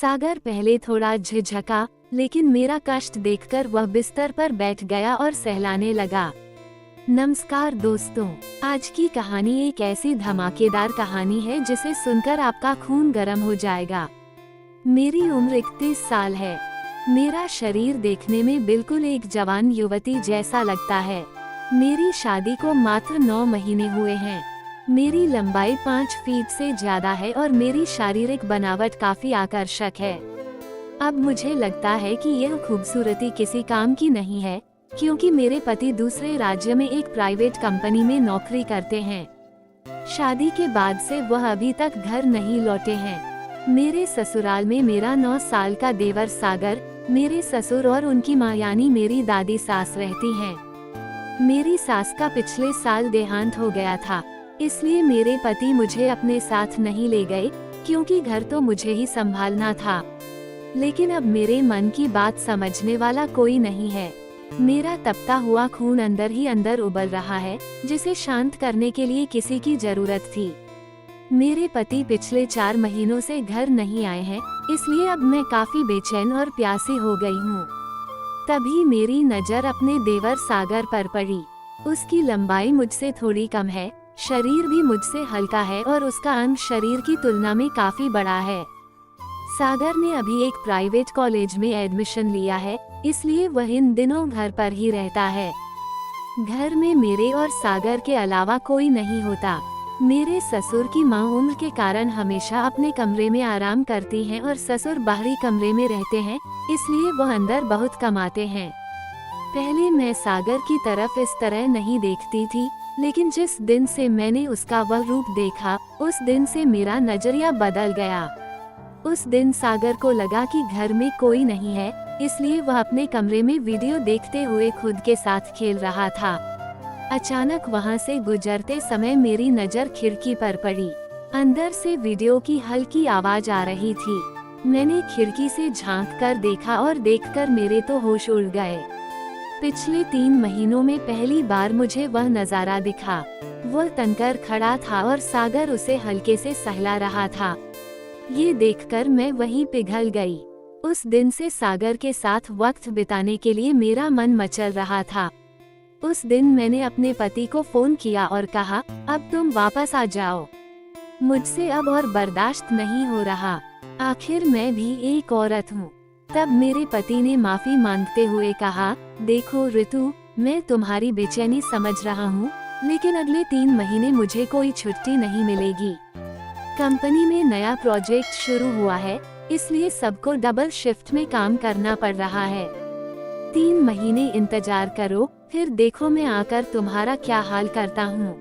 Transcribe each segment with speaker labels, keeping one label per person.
Speaker 1: सागर पहले थोड़ा झिझका, लेकिन मेरा कष्ट देखकर वह बिस्तर पर बैठ गया और सहलाने लगा। नमस्कार दोस्तों, आज की कहानी एक ऐसी धमाकेदार कहानी है जिसे सुनकर आपका खून गर्म हो जाएगा। मेरी उम्र 31 साल है। मेरा शरीर देखने में बिल्कुल एक जवान युवती जैसा लगता है। मेरी शादी को मात्र 9 महीने हुए हैं। मेरी लंबाई 5 फीट से ज्यादा है और मेरी शारीरिक बनावट काफी आकर्षक है। अब मुझे लगता है कि यह खूबसूरती किसी काम की नहीं है, क्योंकि मेरे पति दूसरे राज्य में एक प्राइवेट कंपनी में नौकरी करते हैं। शादी के बाद से वह अभी तक घर नहीं लौटे हैं। मेरे ससुराल में मेरा 9 साल का देवर सागर, मेरे ससुर और उनकी माँ यानी मेरी दादी सास रहती हैं। मेरी सास का पिछले साल देहांत हो गया था, इसलिए मेरे पति मुझे अपने साथ नहीं ले गए, क्योंकि घर तो मुझे ही संभालना था। लेकिन अब मेरे मन की बात समझने वाला कोई नहीं है। मेरा तपता हुआ खून अंदर ही अंदर उबल रहा है, जिसे शांत करने के लिए किसी की जरूरत थी। मेरे पति पिछले 4 महीनों से घर नहीं आए हैं, इसलिए अब मैं काफी बेचैन और प्यासी हो गई हूँ। तभी मेरी नजर अपने देवर सागर पर पड़ी। उसकी लंबाई मुझसे थोड़ी कम है, शरीर भी मुझसे हल्का है और उसका अंग शरीर की तुलना में काफी बड़ा है। सागर ने अभी एक प्राइवेट कॉलेज में एडमिशन लिया है, इसलिए वह इन दिनों घर पर ही रहता है। घर में मेरे और सागर के अलावा कोई नहीं होता। मेरे ससुर की माँ उम्र के कारण हमेशा अपने कमरे में आराम करती हैं और ससुर बाहरी कमरे में रहते हैं, इसलिए वह अंदर बहुत कम आते हैं। पहले मैं सागर की तरफ इस तरह नहीं देखती थी, लेकिन जिस दिन से मैंने उसका वह रूप देखा, उस दिन से मेरा नजरिया बदल गया। उस दिन सागर को लगा कि घर में कोई नहीं है, इसलिए वह अपने कमरे में वीडियो देखते हुए खुद के साथ खेल रहा था। अचानक वहां से गुजरते समय मेरी नजर खिड़की पर पड़ी। अंदर से वीडियो की हल्की आवाज आ रही थी। मैंने खिड़की से झांक कर देखा और देखकर मेरे तो होश उड़ गए। पिछले 3 महीनों में पहली बार मुझे वह नजारा दिखा। वह तनकर खड़ा था और सागर उसे हल्के से सहला रहा था। ये देखकर मैं वहीं पिघल गई। उस दिन से सागर के साथ वक्त बिताने के लिए मेरा मन मचल रहा था। उस दिन मैंने अपने पति को फोन किया और कहा, अब तुम वापस आ जाओ, मुझसे अब और बर्दाश्त नहीं हो रहा। आखिर मैं भी एक औरत हूँ। तब मेरे पति ने माफी मांगते हुए कहा, देखो ऋतु, मैं तुम्हारी बेचैनी समझ रहा हूँ, लेकिन अगले 3 महीने मुझे कोई छुट्टी नहीं मिलेगी। कंपनी में नया प्रोजेक्ट शुरू हुआ है, इसलिए सबको डबल शिफ्ट में काम करना पड़ रहा है। 3 महीने इंतजार करो, फिर देखो मैं आकर तुम्हारा क्या हाल करता हूँ।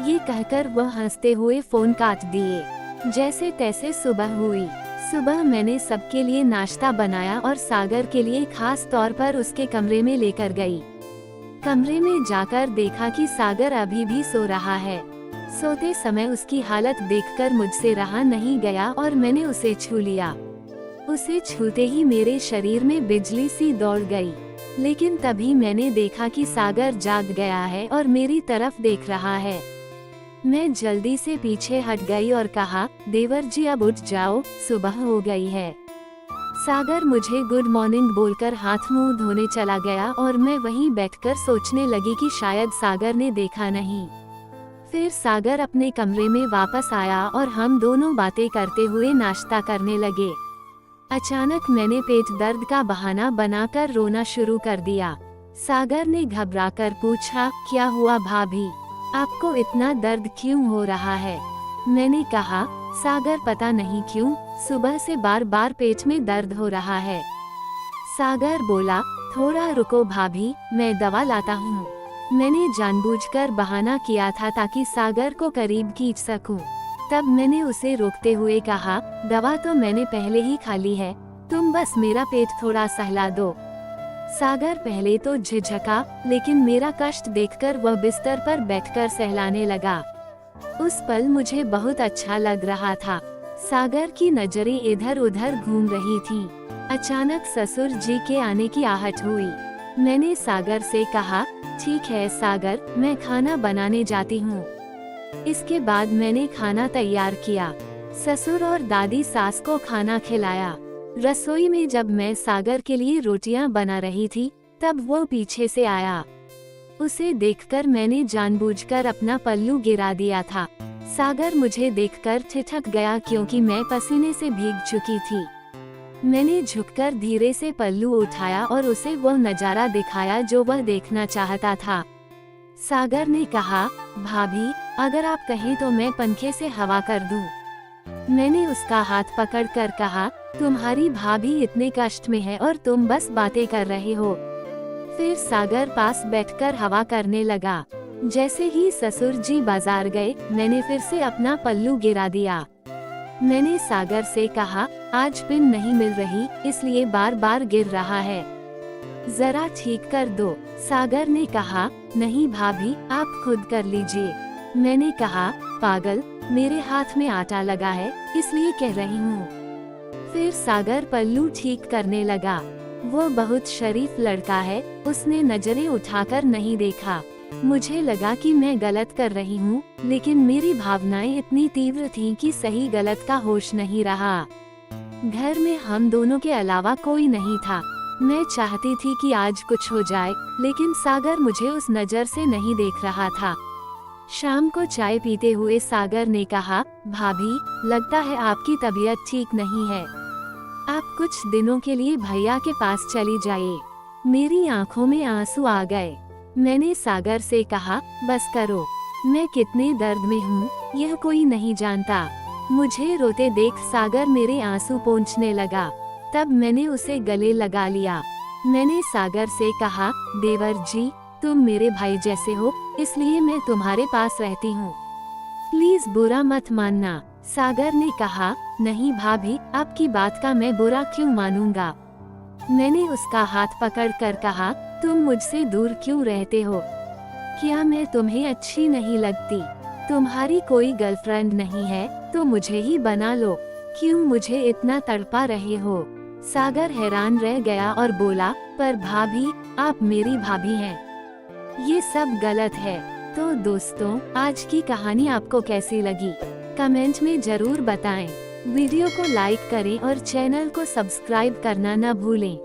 Speaker 1: ये कहकर वह हंसते हुए फोन काट दिए। जैसे तैसे सुबह हुई। सुबह मैंने सबके लिए नाश्ता बनाया और सागर के लिए खास तौर पर उसके कमरे में लेकर गई। कमरे में जाकर देखा कि सागर अभी भी सो रहा है। सोते समय उसकी हालत देखकर मुझसे रहा नहीं गया और मैंने उसे छू लिया। उसे छूते ही मेरे शरीर में बिजली सी दौड़ गई। लेकिन तभी मैंने देखा कि सागर जाग गया है और मेरी तरफ देख रहा है। मैं जल्दी से पीछे हट गई और कहा, देवर जी अब उठ जाओ, सुबह हो गई है। सागर मुझे गुड मॉर्निंग बोलकर हाथ मुंह धोने चला गया और मैं वहीं बैठकर सोचने लगी कि शायद सागर ने देखा नहीं। फिर सागर अपने कमरे में वापस आया और हम दोनों बातें करते हुए नाश्ता करने लगे। अचानक मैंने पेट दर्द का बहाना बनाकर रोना शुरू कर दिया। सागर ने घबराकर पूछा, क्या हुआ भाभी, आपको इतना दर्द क्यों हो रहा है? मैंने कहा, सागर पता नहीं क्यों, सुबह से बार बार पेट में दर्द हो रहा है। सागर बोला, थोड़ा रुको भाभी, मैं दवा लाता हूँ। मैंने जानबूझकर बहाना किया था ताकि सागर को करीब खींच सकूं। तब मैंने उसे रोकते हुए कहा, दवा तो मैंने पहले ही खा ली है, तुम बस मेरा पेट थोड़ा सहला दो। सागर पहले तो झिझका, लेकिन मेरा कष्ट देखकर वह बिस्तर पर बैठकर सहलाने लगा। उस पल मुझे बहुत अच्छा लग रहा था। सागर की नजरें इधर उधर घूम रही थीं। अचानक ससुर जी के आने की आहट हुई। मैंने सागर से कहा, ठीक है सागर, मैं खाना बनाने जाती हूँ। इसके बाद मैंने खाना तैयार किया। ससुर और दादी सास को खाना खिलाया। रसोई में जब मैं सागर के लिए रोटियां बना रही थी, तब वो पीछे से आया। उसे देखकर मैंने जानबूझकर अपना पल्लू गिरा दिया था। सागर मुझे देखकर ठिठक गया क्योंकि मैं पसीने से भीग चुकी थी। मैंने झुककर धीरे से पल्लू उठाया और उसे वो नजारा दिखाया जो वह देखना चाहता था। सागर ने कहा, भाभी, अगर आप कहें तो मैं पंखे से हवा कर दूं। मैंने उसका हाथ पकड़कर कहा, तुम्हारी भाभी इतने कष्ट में है और तुम बस बातें कर रहे हो। फिर सागर पास बैठकर हवा करने लगा। जैसे ही ससुर जी बाजार गए, मैंने फिर से अपना पल्लू गिरा दिया। मैंने सागर से कहा, आज पिन नहीं मिल रही, इसलिए बार बार गिर रहा है, जरा ठीक कर दो। सागर ने कहा, नहीं भाभी, आप खुद कर लीजिए। मैंने कहा, पागल, मेरे हाथ में आटा लगा है, इसलिए कह रही हूँ। फिर सागर पल्लू ठीक करने लगा। वो बहुत शरीफ लड़का है, उसने नजरें उठाकर नहीं देखा। मुझे लगा कि मैं गलत कर रही हूँ, लेकिन मेरी भावनाएं इतनी तीव्र थीं कि सही गलत का होश नहीं रहा। घर में हम दोनों के अलावा कोई नहीं था। मैं चाहती थी कि आज कुछ हो जाए, लेकिन सागर मुझे उस नज़र से नहीं देख रहा था। शाम को चाय पीते हुए सागर ने कहा, भाभी, लगता है आपकी तबीयत ठीक नहीं है। आप कुछ दिनों के लिए भैया के पास चली जाइए। मेरी आंखों में आंसू आ गए। मैंने सागर से कहा, बस करो, मैं कितने दर्द में हूँ, यह कोई नहीं जानता। मुझे रोते देख सागर मेरे आंसू पोंछने लगा। तब मैंने उसे गले लगा लिया। मैंने सागर से कहा, देवर जी, तुम मेरे भाई जैसे हो, इसलिए मैं तुम्हारे पास रहती हूँ, प्लीज बुरा मत मानना। सागर ने कहा, नहीं भाभी, आपकी बात का मैं बुरा क्यों मानूंगा। मैंने उसका हाथ पकड़कर कहा, तुम मुझसे दूर क्यों रहते हो? क्या मैं तुम्हें अच्छी नहीं लगती? तुम्हारी कोई गर्लफ्रेंड नहीं है तो मुझे ही बना लो। क्यों मुझे इतना तड़पा रहे हो? सागर हैरान रह गया और बोला, पर भाभी, आप मेरी भाभी हैं, ये सब गलत है। तो दोस्तों, आज की कहानी आपको कैसी लगी? कमेंट में जरूर बताएं। वीडियो को लाइक करें और चैनल को सब्सक्राइब करना न भूलें।